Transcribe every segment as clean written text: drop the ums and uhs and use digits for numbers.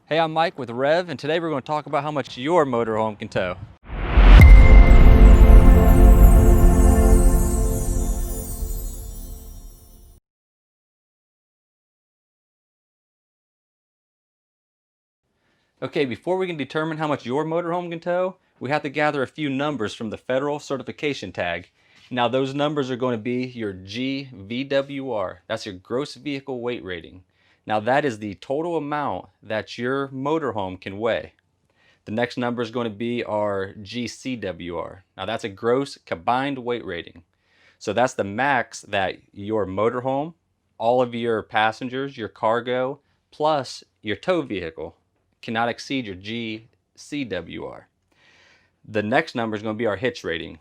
Hey, I'm Mike with Rev, and today we're going to talk about how much your motorhome can tow. Okay, before we can determine how much your motorhome can tow, we have to gather a few numbers from the federal certification tag. Now those numbers are going to be your GVWR. That's your gross vehicle weight rating. Now that is the total amount that your motorhome can weigh. The next number is going to be our GCWR. Now that's a gross combined weight rating. So that's the max that your motorhome, all of your passengers, your cargo, plus your tow vehicle cannot exceed your GCWR. The next number is going to be our hitch rating.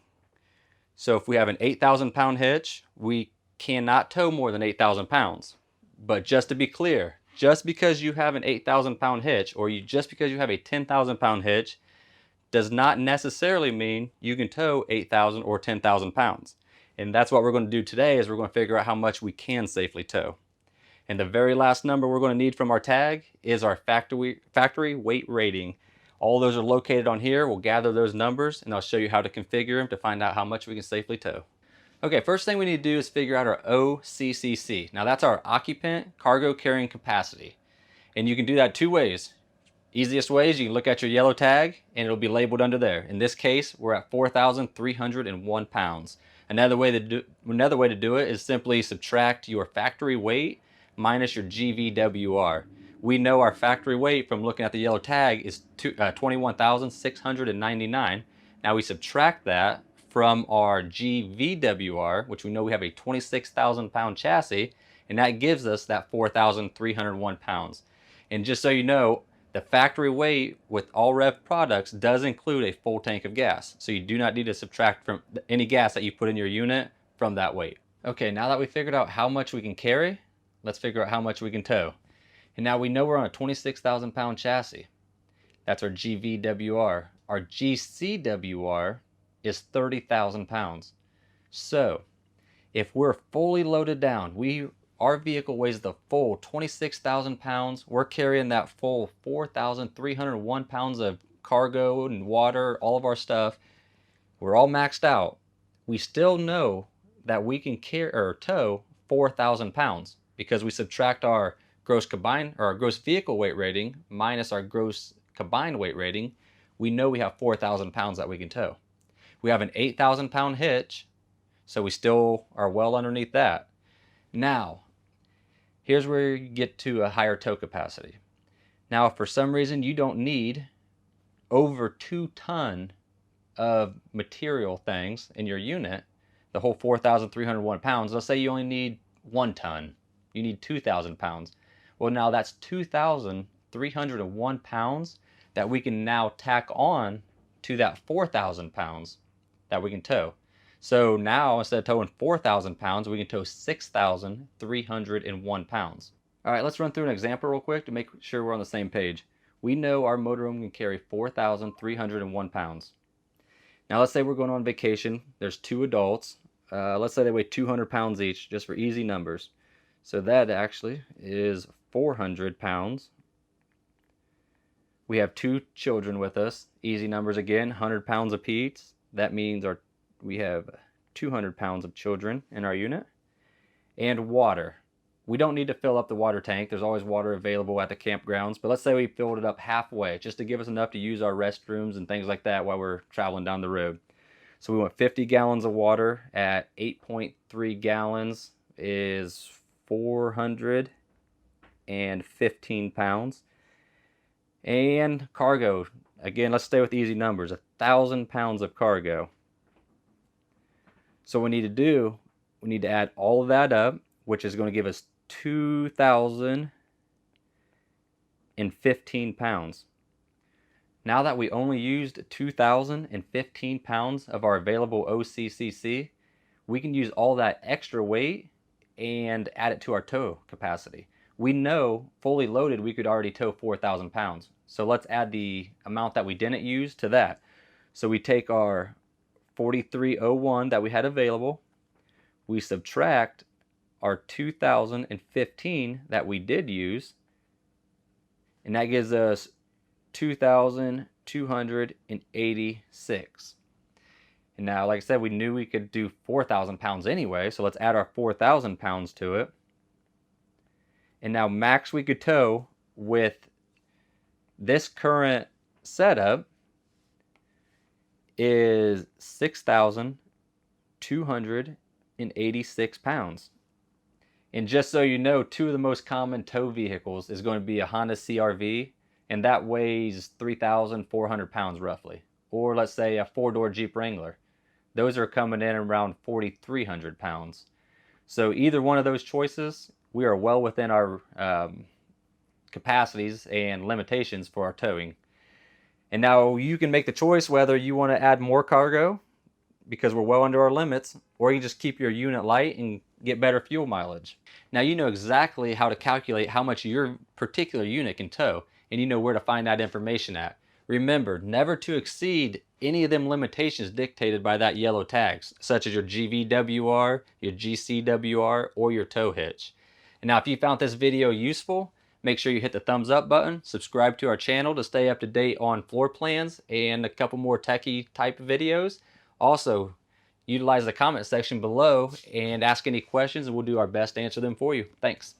So if we have an 8,000 pound hitch, we cannot tow more than 8,000 pounds. But just to be clear, just because you have an 8,000 pound hitch or just because you have a 10,000 pound hitch does not necessarily mean you can tow 8,000 or 10,000 pounds. And that's what we're going to do today is we're going to figure out how much we can safely tow. And the very last number we're going to need from our tag is our factory weight rating. All those are located on here. We'll gather those numbers and I'll show you how to configure them to find out how much we can safely tow. Okay, first thing we need to do is figure out our occc. Now that's our occupant cargo carrying capacity. And you can do that two ways. Easiest way is you can look at your yellow tag and it'll be labeled under there. In this case, we're at 4,301 pounds. Another way to do it is simply subtract your factory weight minus your GVWR. We know our factory weight from looking at the yellow tag is 21,699. Now we subtract that from our GVWR, which we know we have a 26,000 pound chassis, and that gives us that 4,301 pounds. And just so you know, the factory weight with all Rev products does include a full tank of gas. So you do not need to subtract from any gas that you put in your unit from that weight. Okay, now that we figured out how much we can carry, let's figure out how much we can tow. And now we know we're on a 26,000 pound chassis. That's our GVWR. Our GCWR is 30,000 pounds. So if we're fully loaded down, our vehicle weighs the full 26,000 pounds. We're carrying that full 4,301 pounds of cargo and water, all of our stuff. We're all maxed out. We still know that we can carry or tow 4,000 pounds because we subtract our gross vehicle weight rating minus our gross combined weight rating. We know we have 4,000 pounds that we can tow. We have an 8,000 pound hitch, so we still are well underneath that. Now, here's where you get to a higher tow capacity. Now, if for some reason you don't need over 2 ton of material things in your unit, the whole 4,301 pounds, let's say you only need 1 ton, you need 2,000 pounds. Well, now that's 2,301 pounds that we can now tack on to that 4,000 pounds that we can tow. So now instead of towing 4,000 pounds, we can tow 6,301 pounds. All right, let's run through an example real quick to make sure we're on the same page. We know our motorhome can carry 4,301 pounds. Now let's say we're going on vacation. There's 2 adults. Let's say they weigh 200 pounds each, just for easy numbers. So that actually is 400 pounds. We have 2 children with us. Easy numbers again, 100 pounds apiece. That means we have 200 pounds of children in our unit. And water. We don't need to fill up the water tank. There's always water available at the campgrounds. But let's say we filled it up halfway, just to give us enough to use our restrooms and things like that while we're traveling down the road. So we want 50 gallons of water at 8.3 gallons is 415 pounds. And cargo. Again, let's stay with easy numbers. 1,000 pounds of cargo. So what we need to do, we need to add all of that up, which is going to give us 2,015 pounds. Now that we only used 2,015 pounds of our available occc, we can use all that extra weight and add it to our tow capacity. We know fully loaded we could already tow 4,000 pounds. So let's add the amount that we didn't use to that. So we take our 4,301 that we had available, we subtract our 2,015 that we did use, and that gives us 2,286. And now, like I said, we knew we could do 4,000 pounds anyway, so let's add our 4,000 pounds to it. And now max we could tow with this current setup is 6,286 pounds. And just so you know, two of the most common tow vehicles is going to be a Honda CR-V, and that weighs 3,400 pounds roughly. Or let's say a four-door Jeep Wrangler. Those are coming in around 4,300 pounds. So either one of those choices, we are well within our capacities and limitations for our towing. And now you can make the choice whether you want to add more cargo because we're well under our limits, or you can just keep your unit light and get better fuel mileage. Now you know exactly how to calculate how much your particular unit can tow, and you know where to find that information at. Remember, never to exceed any of them limitations dictated by that yellow tags, such as your GVWR, your GCWR, or your tow hitch. And now if you found this video useful, make sure you hit the thumbs up button, subscribe to our channel to stay up to date on floor plans and a couple more techie type of videos. Also, utilize the comment section below and ask any questions, and we'll do our best to answer them for you. Thanks.